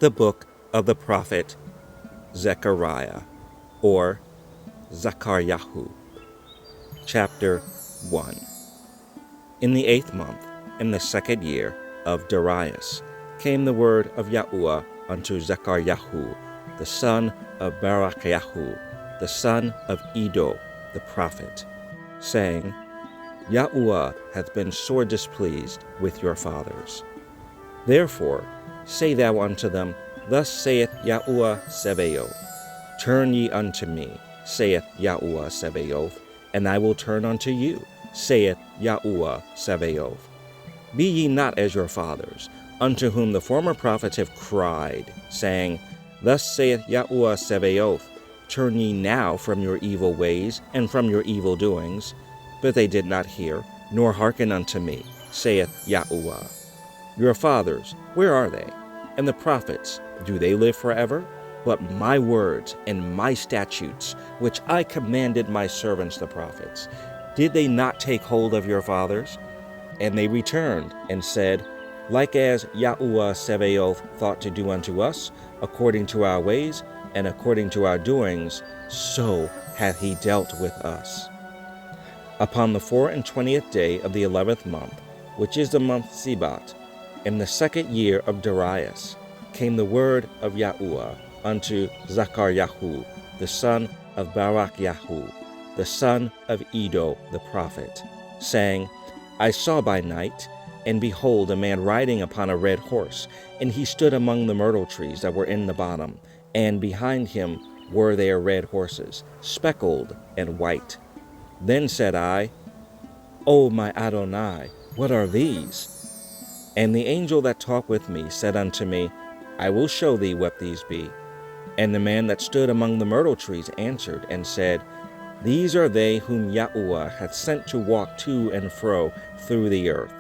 The Book of the Prophet Zechariah, or Zechariah, Chapter 1. In the 8th month, in the 2nd year of Darius, came the word of Yahuwah unto Zechariah, the son of Barachiah, the son of Iddo, the prophet, saying, Yahuwah hath been sore displeased with your fathers. Therefore say thou unto them, Thus saith Yahuwah Sebaoth, Turn ye unto me, saith Yahuwah Sebaoth, and I will turn unto you, saith Yahuwah Sebaoth. Be ye not as your fathers, unto whom the former prophets have cried, saying, Thus saith Yahuwah Sebaoth, Turn ye now from your evil ways and from your evil doings. But they did not hear, nor hearken unto me, saith Yahuwah. Your fathers, where are they? And the prophets, do they live forever? But my words and my statutes, which I commanded my servants the prophets, did they not take hold of your fathers? And they returned and said, Like as Yahuwah Sebaoth thought to do unto us, according to our ways and according to our doings, so hath he dealt with us. Upon the 24th day of the 11th month, which is the month Sibat, in the 2nd year of Darius, came the word of Yahuwah unto Zechariah, the son of Barachiah, the son of Iddo the prophet, saying, I saw by night, and behold, a man riding upon a red horse, and he stood among the myrtle trees that were in the bottom, and behind him were there red horses, speckled and white. Then said I, O my Adonai, what are these? And the angel that talked with me said unto me, I will show thee what these be. And the man that stood among the myrtle trees answered and said, These are they whom Yahuwah hath sent to walk to and fro through the earth.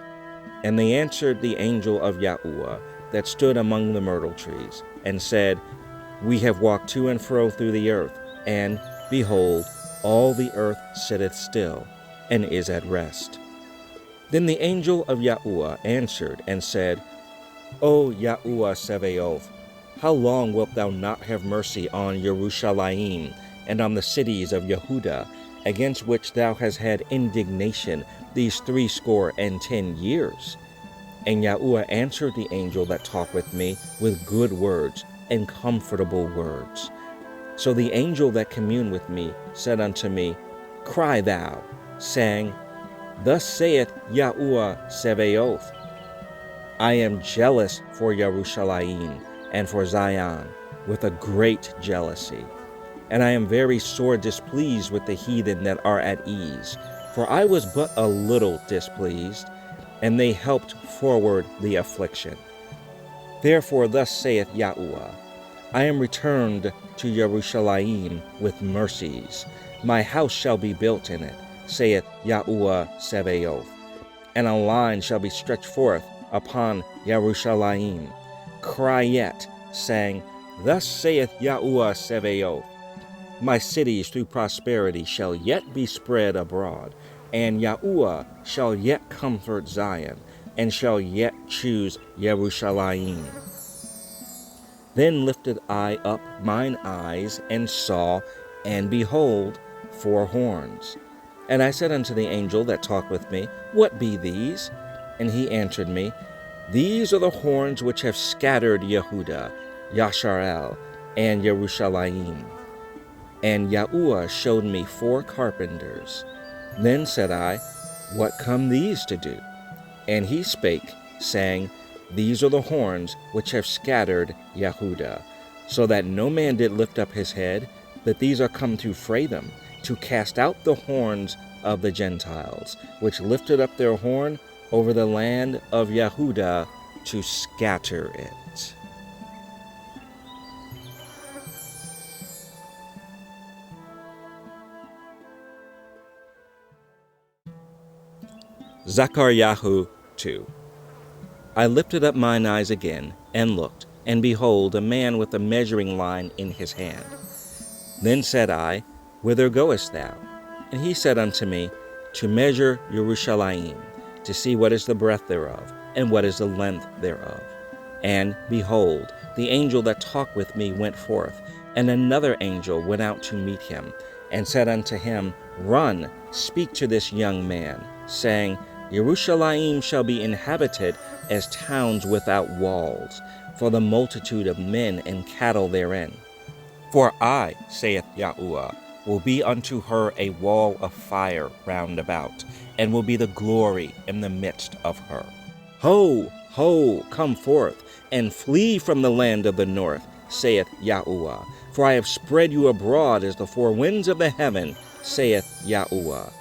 And they answered the angel of Yahuwah that stood among the myrtle trees, and said, We have walked to and fro through the earth, and, behold, all the earth sitteth still, and is at rest. Then the angel of Yahuwah answered and said, O Yahuwah Sebaoth, how long wilt thou not have mercy on Jerusalem and on the cities of Yehuda, against which thou hast had indignation these 70 years? And Yahuwah answered the angel that talked with me with good words and comfortable words. So the angel that communed with me said unto me, Cry thou, saying, Thus saith Yahuwah Sebaoth, I am jealous for Jerusalem and for Zion with a great jealousy, and I am very sore displeased with the heathen that are at ease, for I was but a little displeased, and they helped forward the affliction. Therefore thus saith Yahuwah, I am returned to Jerusalem with mercies. My house shall be built in it, saith Yahuwah Sebaoth, and a line shall be stretched forth upon Jerusalem. Cry yet, saying, Thus saith Yahuwah Sebaoth, My cities through prosperity shall yet be spread abroad, and Yahuwah shall yet comfort Zion, and shall yet choose Jerusalem. Then lifted I up mine eyes, and saw, and behold, 4 horns. And I said unto the angel that talked with me, What be these? And he answered me, These are the horns which have scattered Yehuda, Yasharel, and Jerusalem. And Yahuwah showed me 4 carpenters. Then said I, What come these to do? And he spake, saying, These are the horns which have scattered Yehuda, so that no man did lift up his head, but these are come to fray them, to cast out the horns of the Gentiles, which lifted up their horn over the land of Yehuda to scatter it. Zechariah 2. I lifted up mine eyes again, and looked, and behold, a man with a measuring line in his hand. Then said I, Whither goest thou? And he said unto me, To measure Jerusalem, to see what is the breadth thereof, and what is the length thereof. And behold, the angel that talked with me went forth, and another angel went out to meet him, and said unto him, Run, speak to this young man, saying, Jerusalem shall be inhabited as towns without walls, for the multitude of men and cattle therein. For I, saith Yahuwah, will be unto her a wall of fire round about, and will be the glory in the midst of her. Ho, ho, come forth, and flee from the land of the north, saith Yahuwah. For I have spread you abroad as the four winds of the heaven, saith Yahuwah.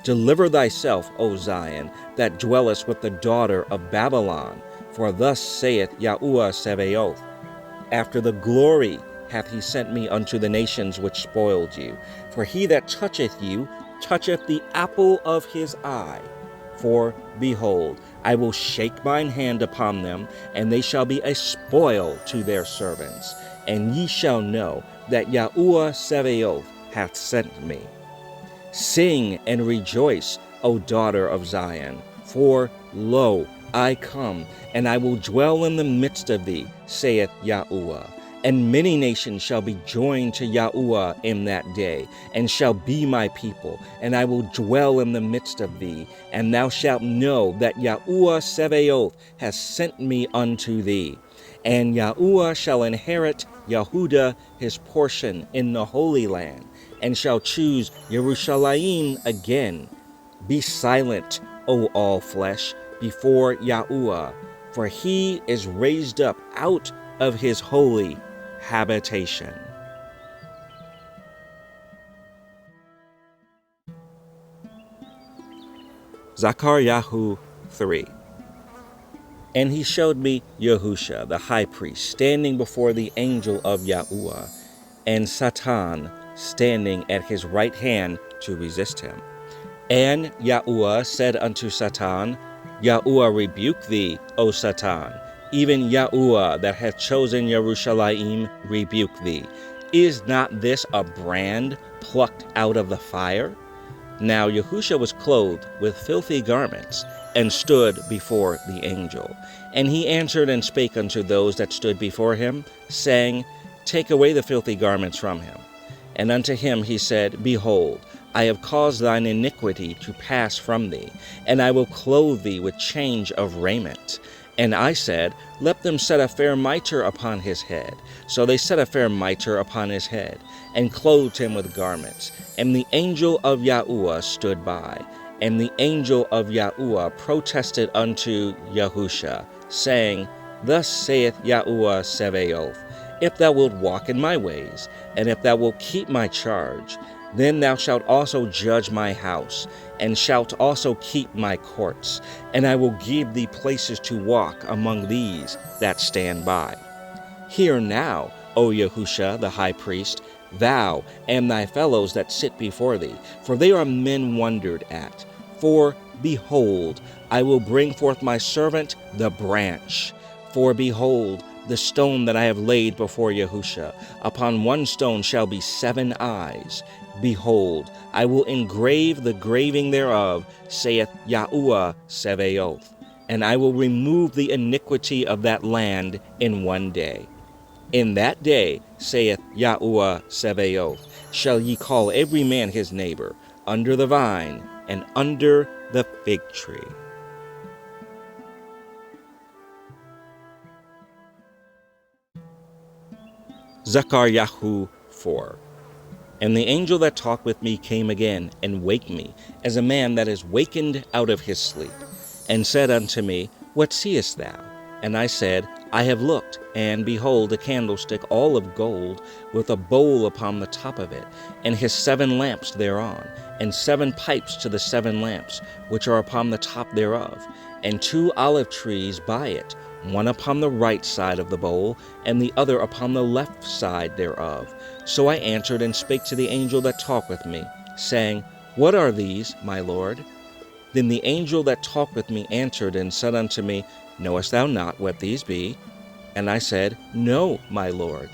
Deliver thyself, O Zion, that dwellest with the daughter of Babylon. For thus saith Yahuwah Sebaoth, After the glory hath he sent me unto the nations which spoiled you. For he that toucheth you toucheth the apple of his eye. For, behold, I will shake mine hand upon them, and they shall be a spoil to their servants. And ye shall know that Yahuwah Sebaoth hath sent me. Sing and rejoice, O daughter of Zion, for, lo, I come, and I will dwell in the midst of thee, saith Yahuwah. And many nations shall be joined to Yahuwah in that day, and shall be my people, and I will dwell in the midst of thee, and thou shalt know that Yahuwah Sebaoth has sent me unto thee. And Yahuwah shall inherit Yehudah his portion in the Holy Land, and shall choose Jerusalem again. Be silent, O all flesh, before Yahuwah, for he is raised up out of his holy habitation. Zechariah 3. And he showed me Yahusha, the high priest, standing before the angel of Yahuwah, and Satan standing at his right hand to resist him. And Yahuwah said unto Satan, Yahuwah rebuke thee, O Satan. Even Yahuwah that hath chosen Jerusalem rebuke thee. Is not this a brand plucked out of the fire? Now Yahusha was clothed with filthy garments, and stood before the angel. And he answered and spake unto those that stood before him, saying, Take away the filthy garments from him. And unto him he said, Behold, I have caused thine iniquity to pass from thee, and I will clothe thee with change of raiment. And I said, Let them set a fair mitre upon his head. So they set a fair mitre upon his head, and clothed him with garments. And the angel of Yahuwah stood by. And the angel of Yahuwah protested unto Yahusha, saying, Thus saith Yahuwah Sebaoth, If thou wilt walk in my ways, and if thou wilt keep my charge, then thou shalt also judge my house, and shalt also keep my courts, and I will give thee places to walk among these that stand by. Hear now, O Yahusha the high priest, thou and thy fellows that sit before thee, for they are men wondered at. For, behold, I will bring forth my servant the branch. For, behold, the stone that I have laid before Yahusha, upon one stone shall be 7 eyes. Behold, I will engrave the graving thereof, saith Yahuwah Sebaoth, and I will remove the iniquity of that land in one day. In that day, saith Yahuwah Sebaoth, shall ye call every man his neighbor, under the vine and under the fig tree. Zechariah 4. And the angel that talked with me came again, and waked me, as a man that is wakened out of his sleep, and said unto me, What seest thou? And I said, I have looked, and behold, a candlestick all of gold, with a bowl upon the top of it, and his 7 lamps thereon, and 7 pipes to the 7 lamps, which are upon the top thereof, and 2 olive trees by it, one upon the right side of the bowl, and the other upon the left side thereof. So I answered and spake to the angel that talked with me, saying, What are these, my Lord? Then the angel that talked with me answered and said unto me, Knowest thou not what these be? And I said, No, my Lord.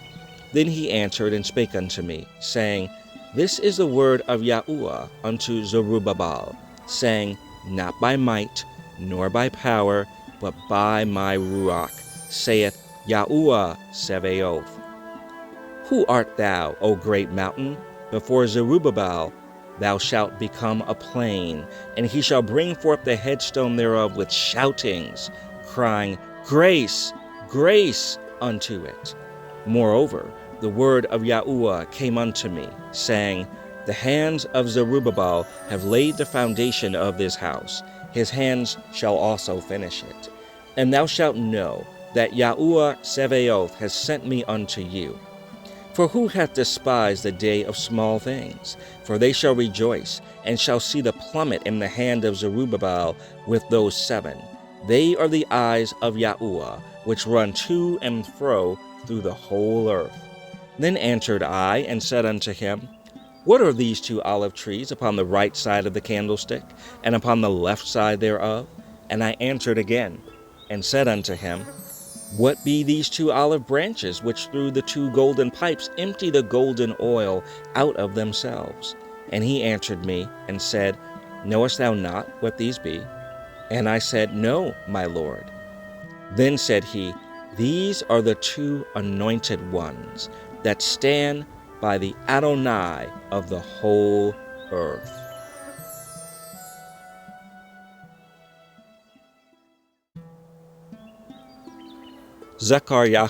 Then he answered and spake unto me, saying, This is the word of Yahuwah unto Zerubbabel, saying, Not by might, nor by power, but by my Ruach, saith Yahuwah Sebaoth. Who art thou, O great mountain? Before Zerubbabel thou shalt become a plain, and he shall bring forth the headstone thereof with shoutings, crying, Grace, grace unto it. Moreover, the word of Yahuwah came unto me, saying, The hands of Zerubbabel have laid the foundation of this house. His hands shall also finish it. And thou shalt know that Yahuwah Sebaoth has sent me unto you. For who hath despised the day of small things? For they shall rejoice, and shall see the plummet in the hand of Zerubbabel with those 7. They are the eyes of Yahuwah, which run to and fro through the whole earth. Then answered I, and said unto him, What are these 2 olive trees upon the right side of the candlestick, and upon the left side thereof? And I answered again, and said unto him, What be these 2 olive branches, which through the 2 golden pipes empty the golden oil out of themselves? And he answered me, and said, Knowest thou not what these be? And I said, No, my Lord. Then said he, These are the 2 anointed ones that stand by the Adonai of the whole earth. Zechariah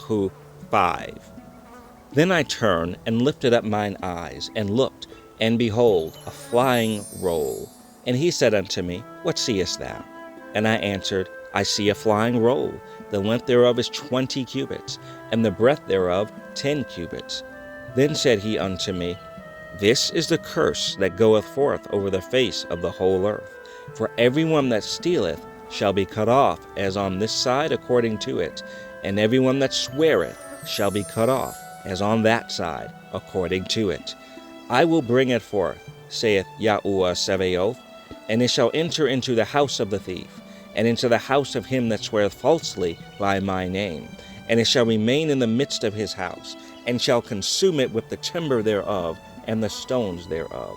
5. Then I turned and lifted up mine eyes, and looked, and behold, a flying roll. And he said unto me, What seest thou? And I answered, I see a flying roll. The length thereof is 20 cubits, and the breadth thereof 10 cubits. Then said he unto me, This is the curse that goeth forth over the face of the whole earth. For every one that stealeth shall be cut off, as on this side according to it, and every one that sweareth shall be cut off, as on that side according to it. I will bring it forth, saith Yahuwah Sebaoth, and it shall enter into the house of the thief, and into the house of him that sweareth falsely by my name, and it shall remain in the midst of his house, and shall consume it with the timber thereof, and the stones thereof.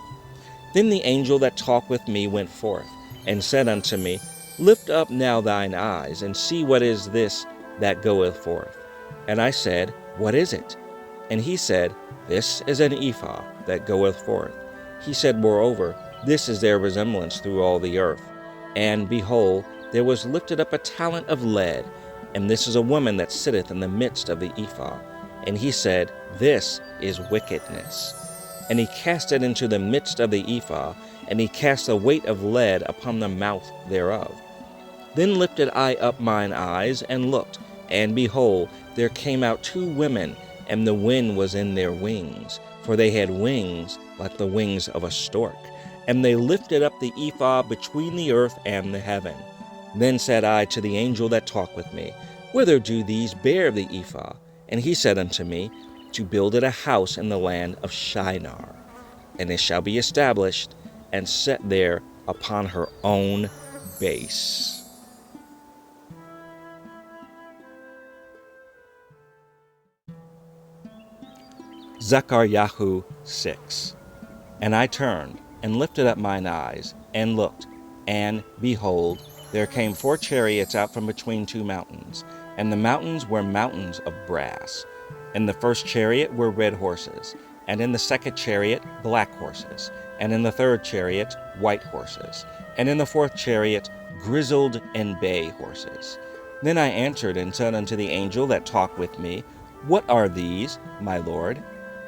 Then the angel that talked with me went forth, and said unto me, Lift up now thine eyes, and see what is this that goeth forth. And I said, What is it? And he said, This is an ephah that goeth forth. He said, Moreover, this is their resemblance through all the earth. And behold, there was lifted up a talent of lead, and this is a woman that sitteth in the midst of the ephah. And he said, This is wickedness. And he cast it into the midst of the ephah, and he cast a weight of lead upon the mouth thereof. Then lifted I up mine eyes, and looked, and behold, there came out 2 women, and the wind was in their wings, for they had wings like the wings of a stork. And they lifted up the ephah between the earth and the heaven. Then said I to the angel that talked with me, Whither do these bear the ephah? And he said unto me, To build it a house in the land of Shinar. And it shall be established, and set there upon her own base. Zechariah 6. And I turned, and lifted up mine eyes, and looked, and, behold, there came 4 chariots out from between 2 mountains, and the mountains were mountains of brass. In the first chariot were red horses, and in the second chariot black horses, and in the third chariot white horses, and in the fourth chariot grizzled and bay horses. Then I answered and said unto the angel that talked with me, What are these, my Lord?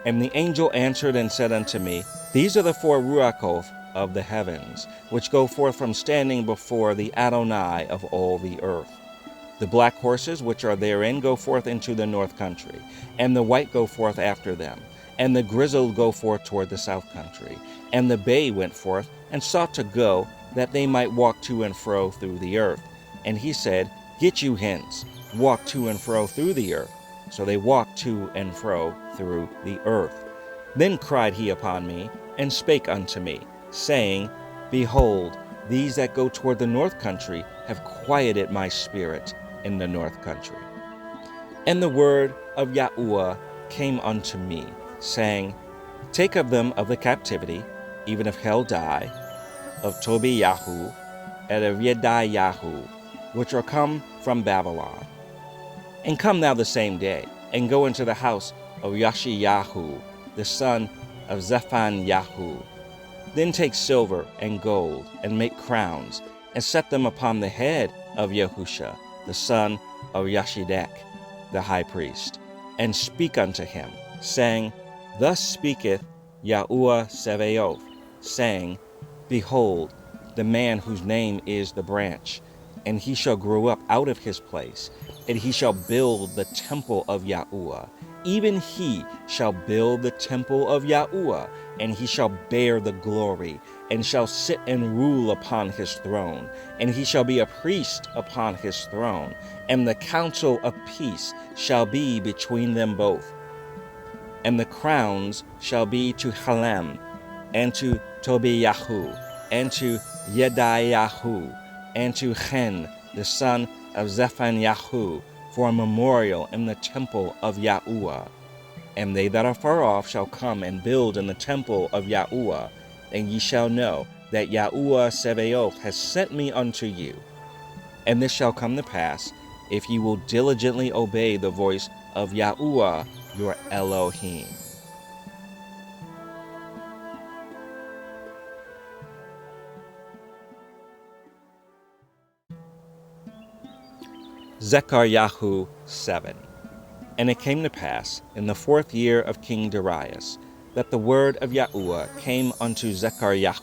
And the angel answered and said unto me, These are the 4 ruachoth of the heavens, which go forth from standing before the Adonai of all the earth. The black horses which are therein go forth into the north country, and the white go forth after them, and the grizzled go forth toward the south country. And the bay went forth, and sought to go, that they might walk to and fro through the earth. And he said, Get you hence, walk to and fro through the earth. So they walked to and fro through the earth. Then cried he upon me, and spake unto me, saying, Behold, these that go toward the north country have quieted my spirit in the north country. And the word of Yahuwah came unto me, saying, Take of them of the captivity, even of Heldai, of Tobiyahu, and of Yedaiyahu, which are come from Babylon. And come thou the same day, and go into the house of Yashiyahu, the son of Zephaniah. Then take silver and gold, and make crowns, and set them upon the head of Yahusha, the son of Yashidek, the high priest, and speak unto him, saying, Thus speaketh Yahuwah Sevaoth, saying, Behold, the man whose name is the branch, and he shall grow up out of his place, and he shall build the temple of Yahuwah. Even he shall build the temple of Yahuwah, and he shall bear the glory, and shall sit and rule upon his throne, and he shall be a priest upon his throne, and the counsel of peace shall be between them both. And the crowns shall be to Halem, and to Tobiyahu, and to Yediahu, and to Hen, the son of Zephaniah, for a memorial in the temple of Yahuwah. And they that are far off shall come and build in the temple of Yahuwah, and ye shall know that Yahuwah Sevaoth has sent me unto you. And this shall come to pass, if ye will diligently obey the voice of Yahuwah your Elohim. Zechariah 7. And it came to pass, in the 4th year of King Darius, that the word of Yahuwah came unto Zechariah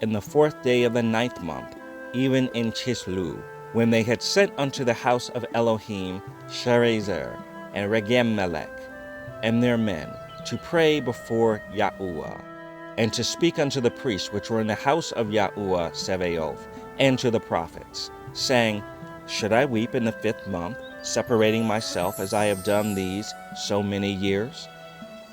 in the 4th day of the 9th month, even in Chislu, when they had sent unto the house of Elohim Sharezer and Regem-melech and their men to pray before Yahuwah, and to speak unto the priests which were in the house of Yahuwah Sevaoth, and to the prophets, saying, Should I weep in the 5th month, separating myself as I have done these so many years?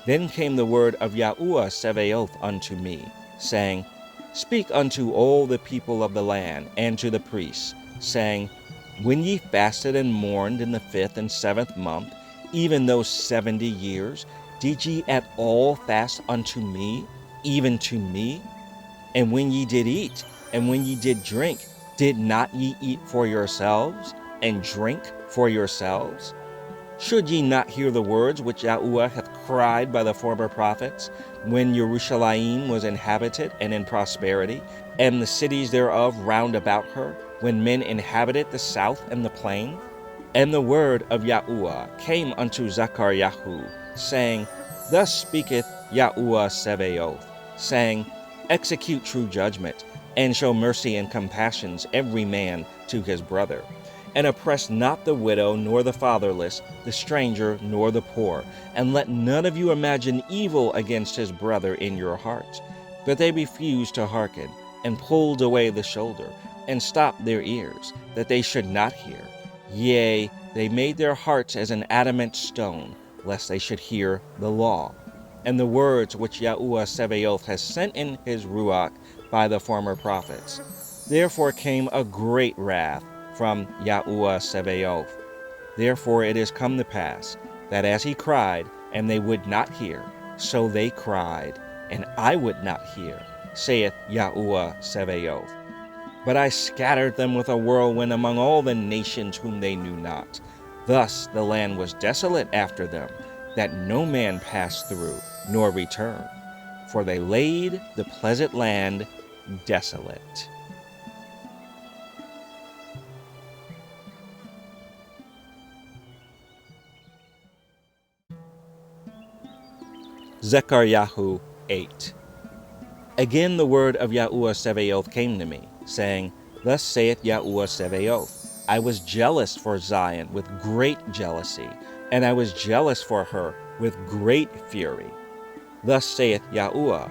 Then came the word of Yahuwah Sevaoth unto me, saying, Speak unto all the people of the land, and to the priests, saying, When ye fasted and mourned in the 5th and 7th month, even those 70 years, did ye at all fast unto me, even to me? And when ye did eat, and when ye did drink, did not ye eat for yourselves, and drink for yourselves? Should ye not hear the words which Yahuwah hath cried by the former prophets, when Jerusalem was inhabited and in prosperity, and the cities thereof round about her, when men inhabited the south and the plain? And the word of Yahuwah came unto Zechariah, saying, Thus speaketh Yahuwah Sevaoth, saying, Execute true judgment, and show mercy and compassions every man to his brother. And oppress not the widow, nor the fatherless, the stranger, nor the poor. And let none of you imagine evil against his brother in your heart. But they refused to hearken, and pulled away the shoulder, and stopped their ears, that they should not hear. Yea, they made their hearts as an adamant stone, lest they should hear the law, and the words which Yahuwah Sevaoth has sent in his Ruach by the former prophets. Therefore came a great wrath from Yahuwah Sevaoth. Therefore it is come to pass, that as he cried, and they would not hear, so they cried, and I would not hear, saith Yahuwah Sevaoth. But I scattered them with a whirlwind among all the nations whom they knew not. Thus the land was desolate after them, that no man passed through, nor returned. For they laid the pleasant land desolate. Zechariah 8. Again the word of Yahuwah Sevaoth came to me, saying, Thus saith Yahuwah Sevaoth, I was jealous for Zion with great jealousy, and I was jealous for her with great fury. Thus saith Yahuwah,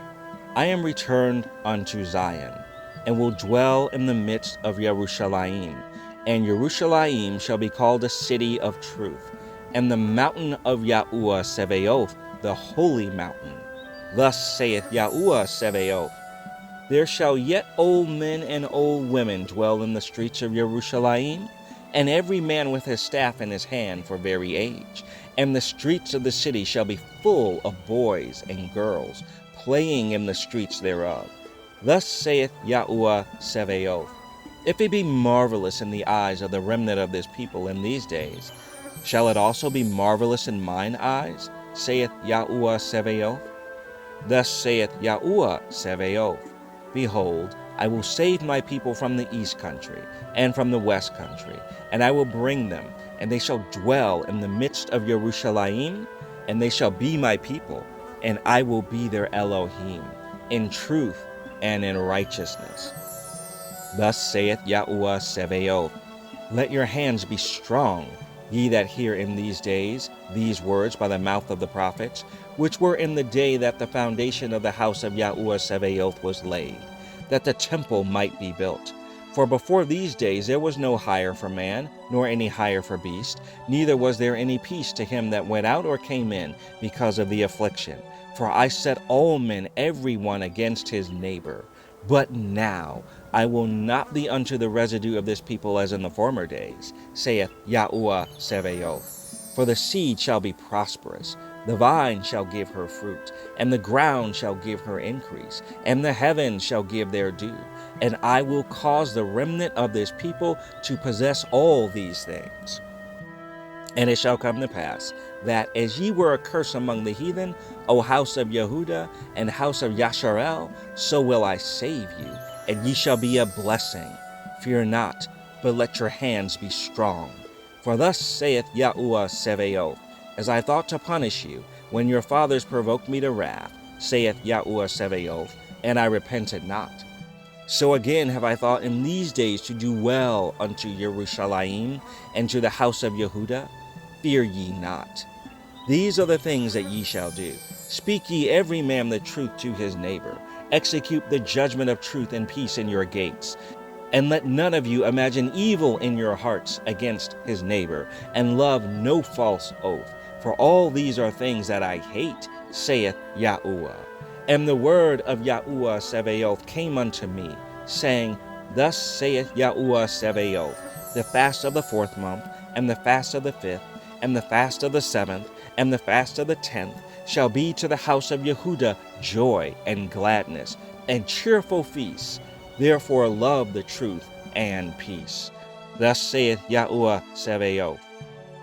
I am returned unto Zion, and will dwell in the midst of Jerusalem, and Jerusalem shall be called a city of truth, and the mountain of Yahuwah Sevaoth, the holy mountain. Thus saith Yahuwah Sevaoth, There shall yet old men and old women dwell in the streets of Jerusalem, and every man with his staff in his hand for very age. And the streets of the city shall be full of boys and girls, playing in the streets thereof. Thus saith Yahuwah Sevaoth, If it be marvelous in the eyes of the remnant of this people in these days, Shall it also be marvelous in mine eyes, saith Yahuwah Sebaoth? Thus saith Yahuwah Sebaoth, Behold, I will save my people from the east country, and from the west country, and I will bring them, and they shall dwell in the midst of Yerushalayim, and they shall be my people, and I will be their Elohim, in truth and in righteousness. Thus saith Yahuwah Sebaoth, Let your hands be strong, ye that hear in these days these words by the mouth of the prophets, which were in the day that the foundation of the house of Yahuwah Sebaoth was laid, that the temple might be built. For before these days there was no hire for man, nor any hire for beast, neither was there any peace to him that went out or came in, because of the affliction. For I set all men every one against his neighbor. But now I will not be unto the residue of this people as in the former days, saith Yahuwah Sebaoth. For the seed shall be prosperous, the vine shall give her fruit, and the ground shall give her increase, and the heavens shall give their due. And I will cause the remnant of this people to possess all these things. And it shall come to pass, that as ye were a curse among the heathen, O house of Yehuda and house of Yasharel, so will I save you, and ye shall be a blessing. Fear not, but let your hands be strong. For thus saith Yahuwah Sebaoth, As I thought to punish you, when your fathers provoked me to wrath, saith Yahuwah Sebaoth, and I repented not. So again have I thought in these days to do well unto Yerushalayim and to the house of Yehuda. Fear ye not. These are the things that ye shall do. Speak ye every man the truth to his neighbor. Execute the judgment of truth and peace in your gates. And let none of you imagine evil in your hearts against his neighbor, and love no false oath. For all these are things that I hate, saith Yahuwah. And the word of Yahuwah Sebaoth came unto me, saying, Thus saith Yahuwah Sebaoth, the fast of the 4th month, and the fast of the 5th, and the fast of the 7th, and the fast of the 10th, shall be to the house of Yehuda joy and gladness, and cheerful feasts. Therefore love the truth and peace. Thus saith Yahuwah Sebaoth,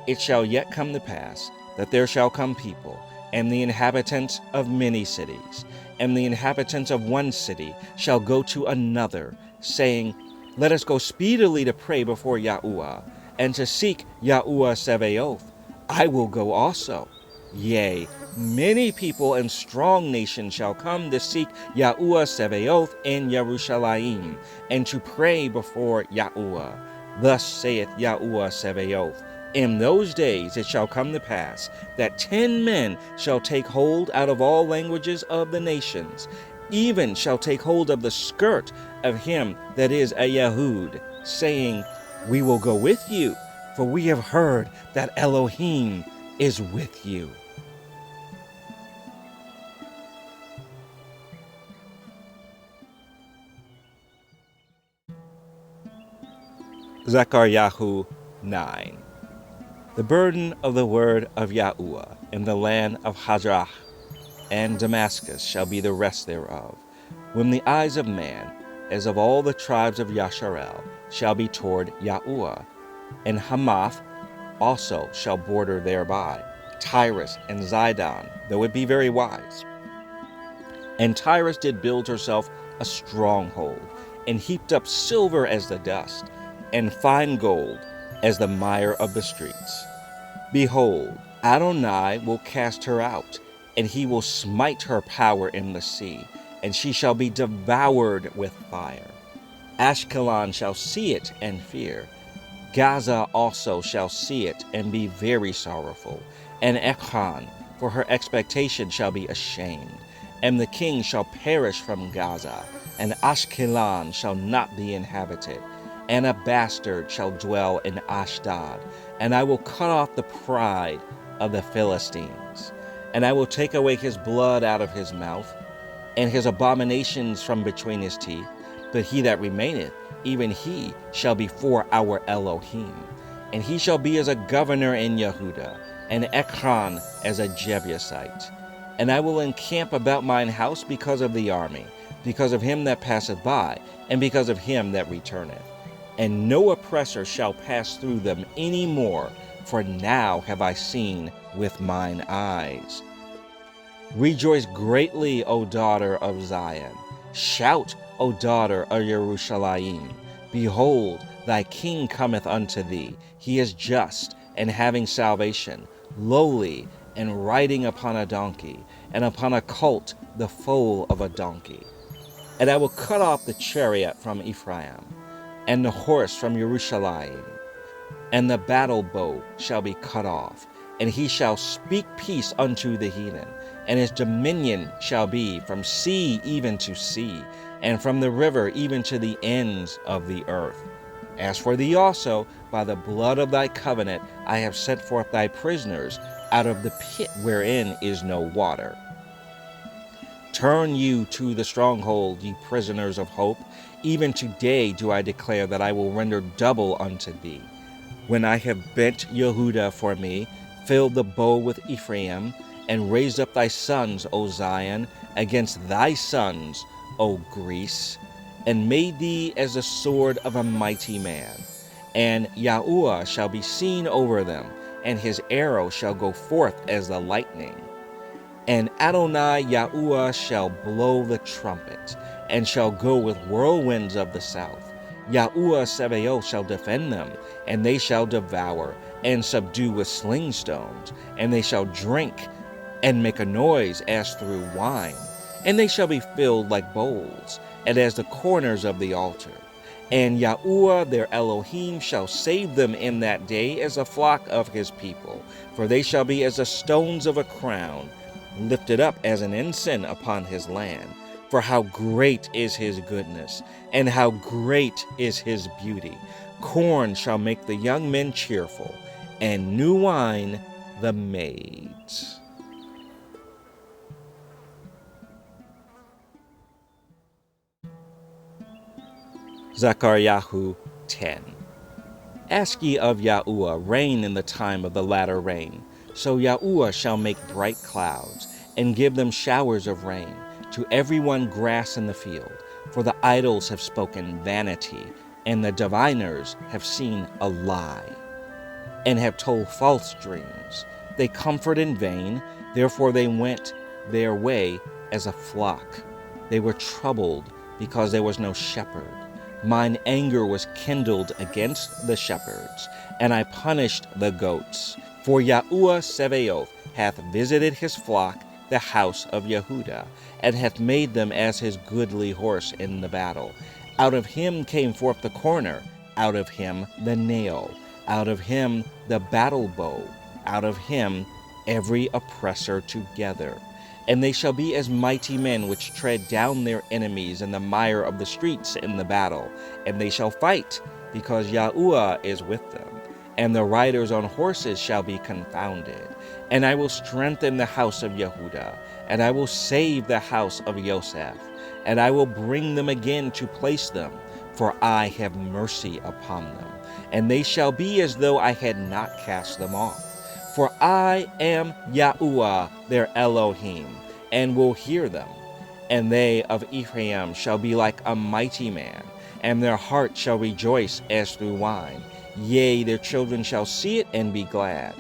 It shall yet come to pass, that there shall come people, and the inhabitants of many cities, and the inhabitants of one city shall go to another, saying, Let us go speedily to pray before Yahuwah, and to seek Yahuwah Sebaoth. I will go also. Yea, many people and strong nations shall come to seek Yahuwah Sebaoth in Yerushalayim, and to pray before Yahuwah. Thus saith Yahuwah Sebaoth, In those days it shall come to pass, that 10 men shall take hold out of all languages of the nations, even shall take hold of the skirt of him that is a Yehud, saying, We will go with you, for we have heard that Elohim is with you. Zechariah 9. The burden of the word of Yahuwah in the land of Hadrach and Damascus shall be the rest thereof, when the eyes of man, as of all the tribes of Yasharel, shall be toward Yahuwah, and Hamath also shall border thereby, Tyrus and Zidon, though it be very wise. And Tyrus did build herself a stronghold, and heaped up silver as the dust, and fine gold as the mire of the streets. Behold, Adonai will cast her out, and he will smite her power in the sea, and she shall be devoured with fire. Ashkelon shall see it and fear. Gaza also shall see it and be very sorrowful, and Ekron, for her expectation, shall be ashamed. And the king shall perish from Gaza, and Ashkelon shall not be inhabited, and a bastard shall dwell in Ashdod, and I will cut off the pride of the Philistines, and I will take away his blood out of his mouth, and his abominations from between his teeth, but he that remaineth, even he shall be for our Elohim, and he shall be as a governor in Yehuda, and Ekron as a Jebusite. And I will encamp about mine house because of the army, because of him that passeth by, and because of him that returneth. And no oppressor shall pass through them any more, for now have I seen with mine eyes. Rejoice greatly, O daughter of Zion. Shout, O daughter of Jerusalem. Behold, thy king cometh unto thee. He is just and having salvation, lowly and riding upon a donkey, and upon a colt, the foal of a donkey. And I will cut off the chariot from Ephraim, and the horse from Jerusalem, and the battle bow shall be cut off, and he shall speak peace unto the heathen, and his dominion shall be from sea even to sea, and from the river even to the ends of the earth. As for thee also, by the blood of thy covenant I have set forth thy prisoners out of the pit wherein is no water. Turn you to the stronghold, ye prisoners of hope. Even today do I declare that I will render double unto thee. When I have bent Yehuda for me, filled the bow with Ephraim, and raised up thy sons, O Zion, against thy sons, O Greece, and made thee as the sword of a mighty man. And Yahuwah shall be seen over them, and his arrow shall go forth as the lightning. And Adonai Yahuwah shall blow the trumpet, and shall go with whirlwinds of the south. Yahuwah Sebaoth shall defend them, and they shall devour, and subdue with sling stones, and they shall drink, and make a noise as through wine, and they shall be filled like bowls, and as the corners of the altar. And Yahuwah their Elohim shall save them in that day as a flock of his people, for they shall be as the stones of a crown, lifted up as an ensign upon his land. For how great is his goodness, and how great is his beauty. Corn shall make the young men cheerful, and new wine the maids. Zechariah 10. Ask ye of Yahuwah rain in the time of the latter rain. So Yahuwah shall make bright clouds, and give them showers of rain, to every one grass in the field. For the idols have spoken vanity, and the diviners have seen a lie, and have told false dreams. They comfort in vain, therefore they went their way as a flock. They were troubled, because there was no shepherd. Mine anger was kindled against the shepherds, and I punished the goats. For Yahuwah Sebaoth hath visited his flock, the house of Yehuda, and hath made them as his goodly horse in the battle. Out of him came forth the corner, out of him the nail, out of him the battle bow, out of him every oppressor together. And they shall be as mighty men which tread down their enemies in the mire of the streets in the battle. And they shall fight, because Yahuwah is with them. And the riders on horses shall be confounded. And I will strengthen the house of Yehuda, and I will save the house of Yosef. And I will bring them again to place them, for I have mercy upon them. And they shall be as though I had not cast them off. For I am Yahuwah their Elohim, and will hear them. And they of Ephraim shall be like a mighty man, and their heart shall rejoice as through wine. Yea, their children shall see it and be glad.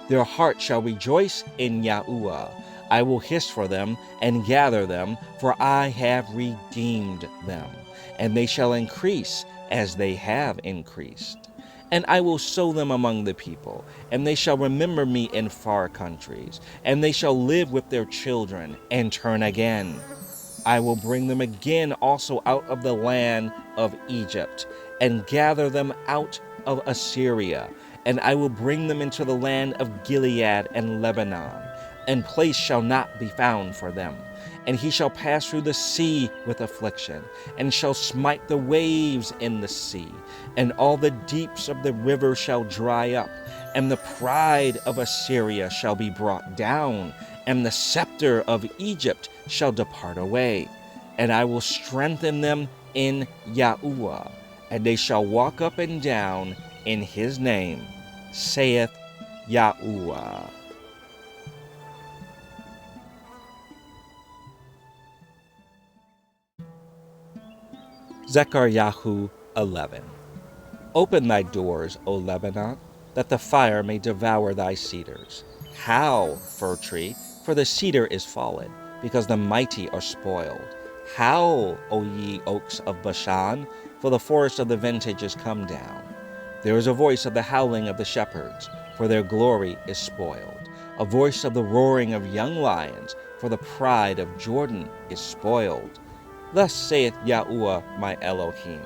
Their heart shall rejoice in Yahuwah. I will hiss for them and gather them, for I have redeemed them. And they shall increase as they have increased. And I will sow them among the people, and they shall remember me in far countries, and they shall live with their children, and turn again. I will bring them again also out of the land of Egypt, and gather them out of Assyria, and I will bring them into the land of Gilead and Lebanon, and place shall not be found for them. And he shall pass through the sea with affliction, and shall smite the waves in the sea, and all the deeps of the river shall dry up, and the pride of Assyria shall be brought down, and the scepter of Egypt shall depart away. And I will strengthen them in Yahuwah, and they shall walk up and down in his name, saith Yahuwah. Zechariah 11. Open thy doors, O Lebanon, that the fire may devour thy cedars. Howl, fir tree, for the cedar is fallen, because the mighty are spoiled. Howl, O ye oaks of Bashan, for the forest of the vintage is come down. There is a voice of the howling of the shepherds, for their glory is spoiled. A voice of the roaring of young lions, for the pride of Jordan is spoiled. Thus saith Yahuwah my Elohim,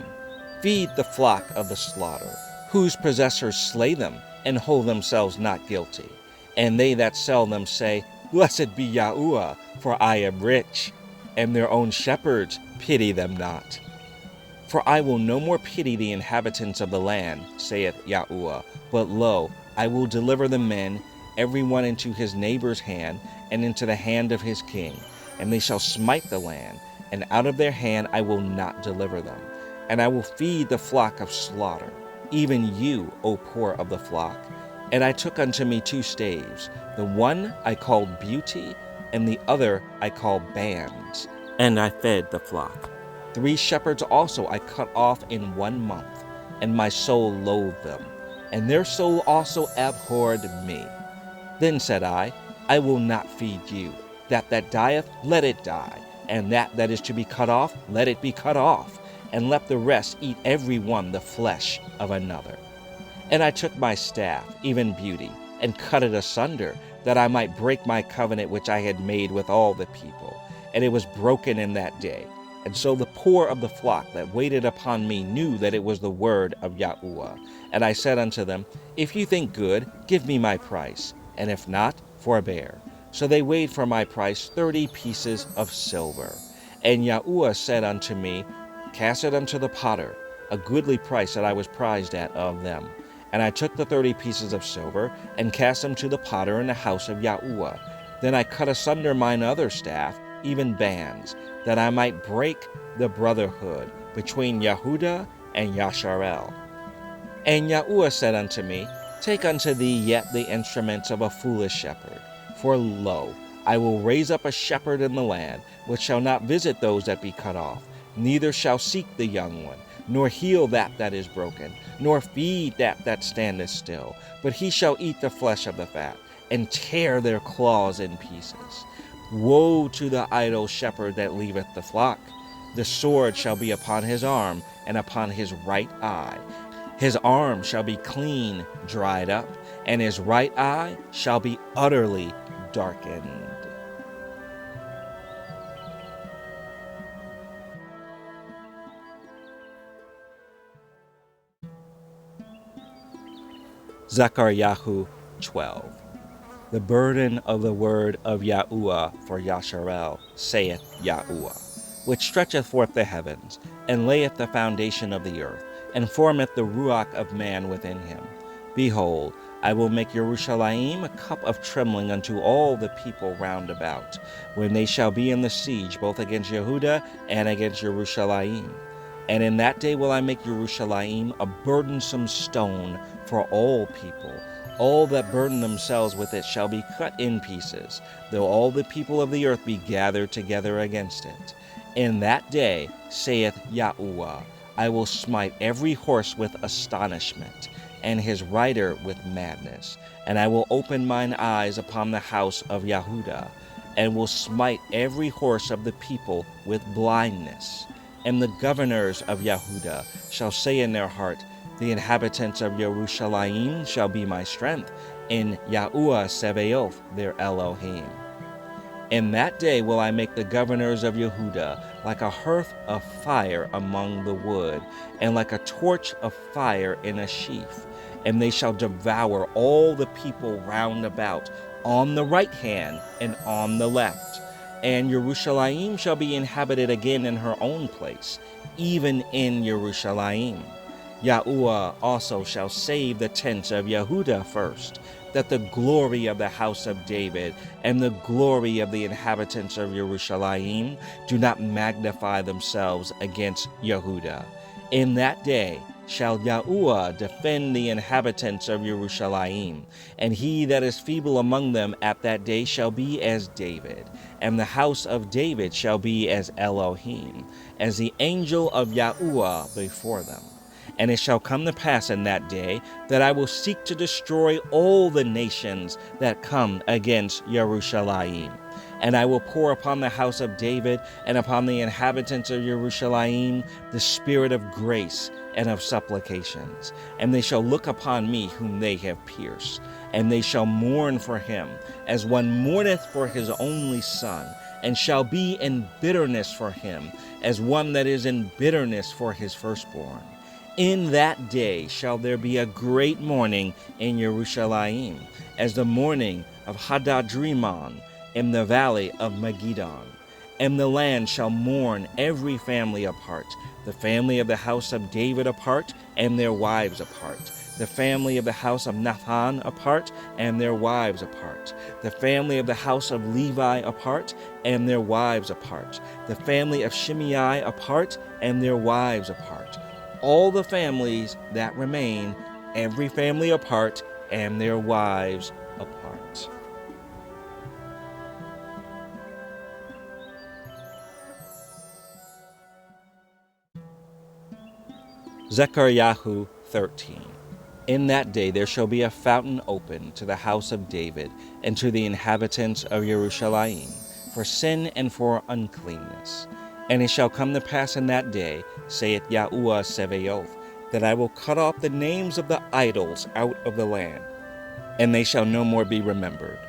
feed the flock of the slaughter, whose possessors slay them, and hold themselves not guilty. And they that sell them say, Blessed be Yahuwah, for I am rich. And their own shepherds pity them not. For I will no more pity the inhabitants of the land, saith Yahuwah, but lo, I will deliver the men, every one into his neighbor's hand, and into the hand of his king. And they shall smite the land, and out of their hand I will not deliver them. And I will feed the flock of slaughter, even you, O poor of the flock. And I took unto me 2 staves, the one I called Beauty, and the other I called Bands, and I fed the flock. 3 shepherds also I cut off in 1 month, and my soul loathed them, and their soul also abhorred me. Then said I will not feed you. That dieth, let it die, and that is to be cut off, let it be cut off, and let the rest eat every one the flesh of another. And I took my staff, even Beauty, and cut it asunder, that I might break my covenant which I had made with all the people. And it was broken in that day. And so the poor of the flock that waited upon me knew that it was the word of Yahuwah. And I said unto them, If you think good, give me my price, and if not, forbear. So they weighed for my price 30 pieces of silver. And Yahuwah said unto me, Cast it unto the potter, a goodly price that I was prized at of them. And I took the 30 pieces of silver, and cast them to the potter in the house of Yahuwah. Then I cut asunder mine other staff, even Bands, that I might break the brotherhood between Yehuda and Yasharel. And Yahuwah said unto me, Take unto thee yet the instruments of a foolish shepherd. For lo, I will raise up a shepherd in the land, which shall not visit those that be cut off, neither shall seek the young one, nor heal that is broken, nor feed that standeth still, but he shall eat the flesh of the fat, and tear their claws in pieces. Woe to the idle shepherd that leaveth the flock! The sword shall be upon his arm, and upon his right eye. His arm shall be clean dried up, and his right eye shall be utterly darkened. Zechariah 12. The burden of the word of Yahuwah for Yasharel, saith Yahuwah, which stretcheth forth the heavens, and layeth the foundation of the earth, and formeth the ruach of man within him. Behold, I will make Jerusalem a cup of trembling unto all the people round about, when they shall be in the siege both against Yehuda and against Jerusalem. And in that day will I make Jerusalem a burdensome stone for all people. All that burden themselves with it shall be cut in pieces, though all the people of the earth be gathered together against it. In that day, saith Yahuwah, I will smite every horse with astonishment, and his rider with madness. And I will open mine eyes upon the house of Yehuda, and will smite every horse of the people with blindness. And the governors of Yehuda shall say in their heart, The inhabitants of Jerusalem shall be my strength, in Yahuwah Sebaoth their Elohim. In that day will I make the governors of Yehuda like a hearth of fire among the wood, and like a torch of fire in a sheaf. And they shall devour all the people round about, on the right hand and on the left. And Jerusalem shall be inhabited again in her own place, even in Jerusalem. Yahuwah also shall save the tents of Yehuda first, that the glory of the house of David and the glory of the inhabitants of Jerusalem do not magnify themselves against Yehuda. In that day shall Yahuwah defend the inhabitants of Jerusalem, and he that is feeble among them at that day shall be as David, and the house of David shall be as Elohim, as the angel of Yahuwah before them. And it shall come to pass in that day that I will seek to destroy all the nations that come against Jerusalem. And I will pour upon the house of David and upon the inhabitants of Jerusalem the spirit of grace and of supplications. And they shall look upon me whom they have pierced, and they shall mourn for him, as one mourneth for his only son, and shall be in bitterness for him, as one that is in bitterness for his firstborn. In that day shall there be a great mourning in Jerusalem, as the mourning of Hadadrimmon in the valley of Megiddon. And the land shall mourn every family apart, the family of the house of David apart, and their wives apart, the family of the house of Nathan apart, and their wives apart, the family of the house of Levi apart, and their wives apart, the family of Shimei apart, and their wives apart. All the families that remain, every family apart, and their wives apart. Zechariah 13. In that day there shall be a fountain open to the house of David and to the inhabitants of Jerusalem, for sin and for uncleanness. And it shall come to pass in that day, saith Yahuwah Sebaoth, that I will cut off the names of the idols out of the land, and they shall no more be remembered.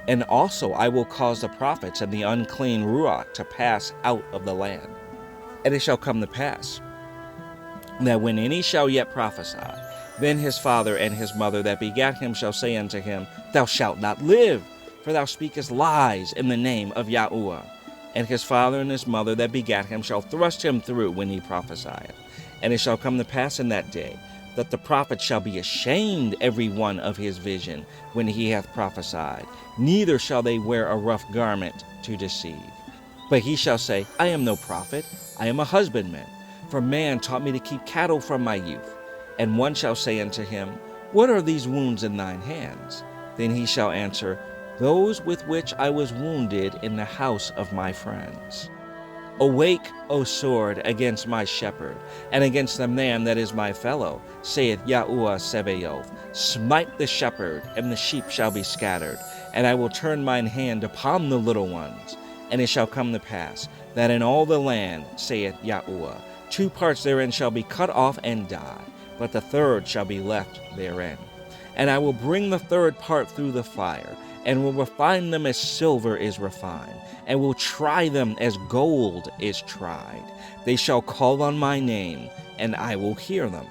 And also I will cause the prophets and the unclean ruach to pass out of the land. And it shall come to pass that when any shall yet prophesy, then his father and his mother that begat him shall say unto him, Thou shalt not live, for thou speakest lies in the name of Yahuwah. And his father and his mother that begat him shall thrust him through when he prophesieth. And it shall come to pass in that day that the prophet shall be ashamed every one of his vision when he hath prophesied, neither shall they wear a rough garment to deceive. But he shall say, I am no prophet, I am a husbandman, for man taught me to keep cattle from my youth. And one shall say unto him, What are these wounds in thine hands? Then he shall answer, Those with which I was wounded in the house of my friends. Awake, O sword, against my shepherd, and against the man that is my fellow, saith Yahuwah Sebaoth. Smite the shepherd, and the sheep shall be scattered, and I will turn mine hand upon the little ones. And it shall come to pass, that in all the land, saith Yahuwah, 2 parts therein shall be cut off and die, but the third shall be left therein. And I will bring the third part through the fire, and will refine them as silver is refined, and will try them as gold is tried. They shall call on my name, and I will hear them.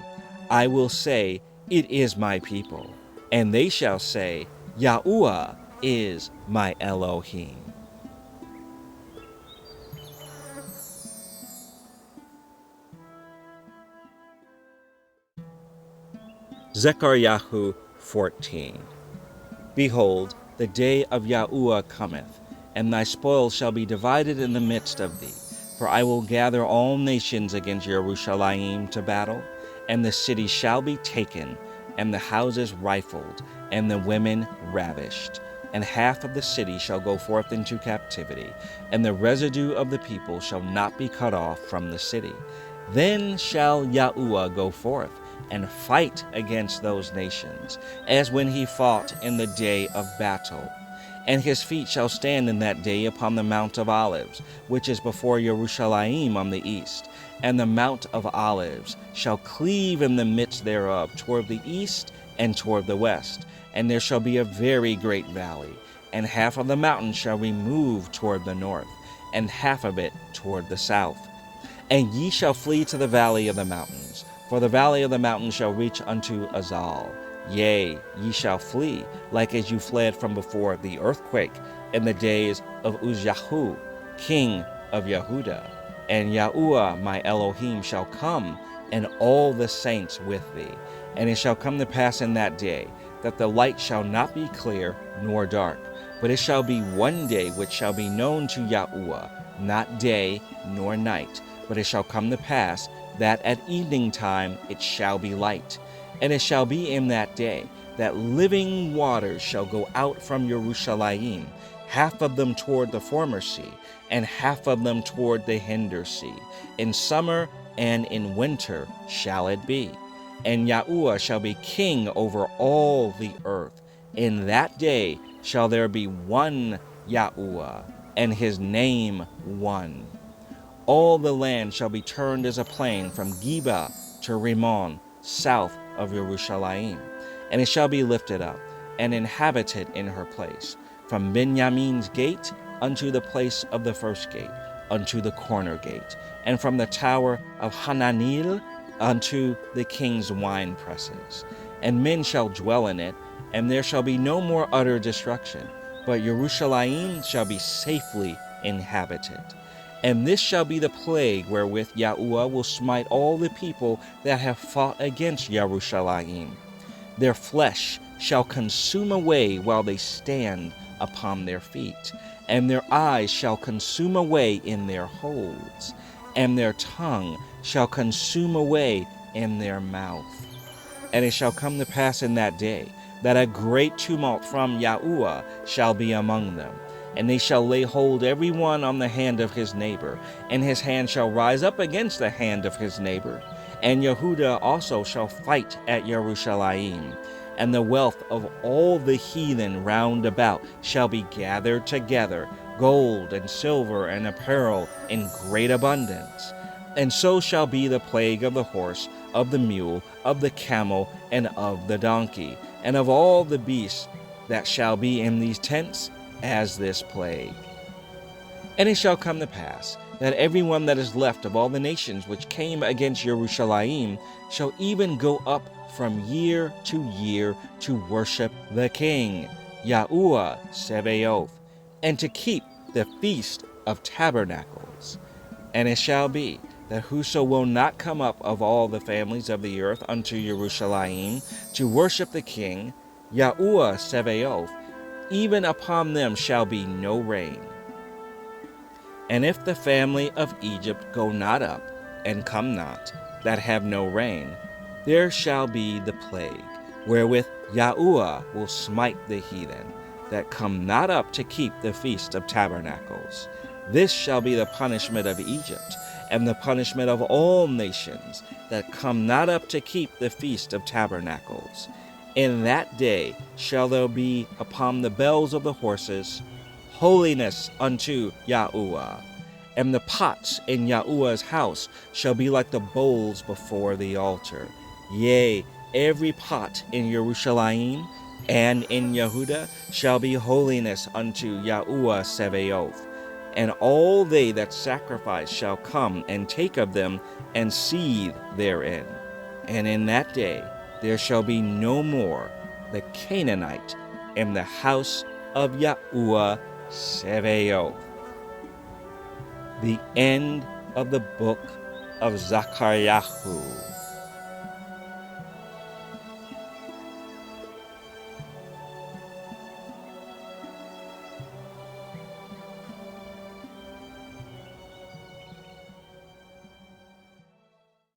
I will say, It is my people. And they shall say, Yahuwah is my Elohim. Zechariah 14. Behold, the day of Yahuwah cometh, and thy spoil shall be divided in the midst of thee. For I will gather all nations against Jerusalem to battle, and the city shall be taken, and the houses rifled, and the women ravished. And half of the city shall go forth into captivity, and the residue of the people shall not be cut off from the city. Then shall Yahuwah go forth and fight against those nations, as when he fought in the day of battle. And his feet shall stand in that day upon the Mount of Olives, which is before Jerusalem on the east. And the Mount of Olives shall cleave in the midst thereof toward the east and toward the west. And there shall be a very great valley, and half of the mountain shall remove toward the north, and half of it toward the south. And ye shall flee to the valley of the mountains, for the valley of the mountains shall reach unto Azal. Yea, ye shall flee, like as you fled from before the earthquake in the days of Uzziah, king of Yehudah. And Yahuwah my Elohim shall come, and all the saints with thee. And it shall come to pass in that day, that the light shall not be clear nor dark, but it shall be one day which shall be known to Yahuwah, not day nor night. But it shall come to pass that at evening time it shall be light. And it shall be in that day that living waters shall go out from Jerusalem, half of them toward the former sea, and half of them toward the hinder sea. In summer and in winter shall it be. and Yahuwah shall be king over all the earth. In that day shall there be one Yahuwah, and his name one. All the land shall be turned as a plain from Geba to Rimmon, south of Jerusalem, and it shall be lifted up, and inhabited in her place, from Benjamin's gate unto the place of the first gate, unto the corner gate, and from the tower of Hananel unto the king's wine presses. And men shall dwell in it, and there shall be no more utter destruction, but Jerusalem shall be safely inhabited. And this shall be the plague wherewith Yahuwah will smite all the people that have fought against Jerusalem. Their flesh shall consume away while they stand upon their feet, and their eyes shall consume away in their holds, and their tongue shall consume away in their mouth. And it shall come to pass in that day that a great tumult from Yahuwah shall be among them, and they shall lay hold every one on the hand of his neighbor, and his hand shall rise up against the hand of his neighbor. And Yehudah also shall fight at Jerusalem, and the wealth of all the heathen round about shall be gathered together, gold and silver and apparel in great abundance. And so shall be the plague of the horse, of the mule, of the camel, and of the donkey, and of all the beasts that shall be in these tents, as this plague. And it shall come to pass that every one that is left of all the nations which came against Jerusalem shall even go up from year to worship the King, Yahuwah Sebaoth, and to keep the Feast of Tabernacles. And it shall be that whoso will not come up of all the families of the earth unto Jerusalem to worship the King, Yahuwah Sebaoth, even upon them shall be no rain. And if the family of Egypt go not up, and come not, that have no rain, there shall be the plague, wherewith Yahuwah will smite the heathen, that come not up to keep the Feast of Tabernacles. This shall be the punishment of Egypt, and the punishment of all nations, that come not up to keep the Feast of Tabernacles. In that day shall there be upon the bells of the horses holiness unto Yahuwah, and the pots in Yahuwah's house shall be like the bowls before the altar. Yea, every pot in Jerusalem and in Yehudah shall be holiness unto Yahuwah Sebaoth, and all they that sacrifice shall come and take of them and seethe therein. And in that day there shall be no more the Canaanite in the house of Yahuwah Sebaoth. The end of the book of Zechariah.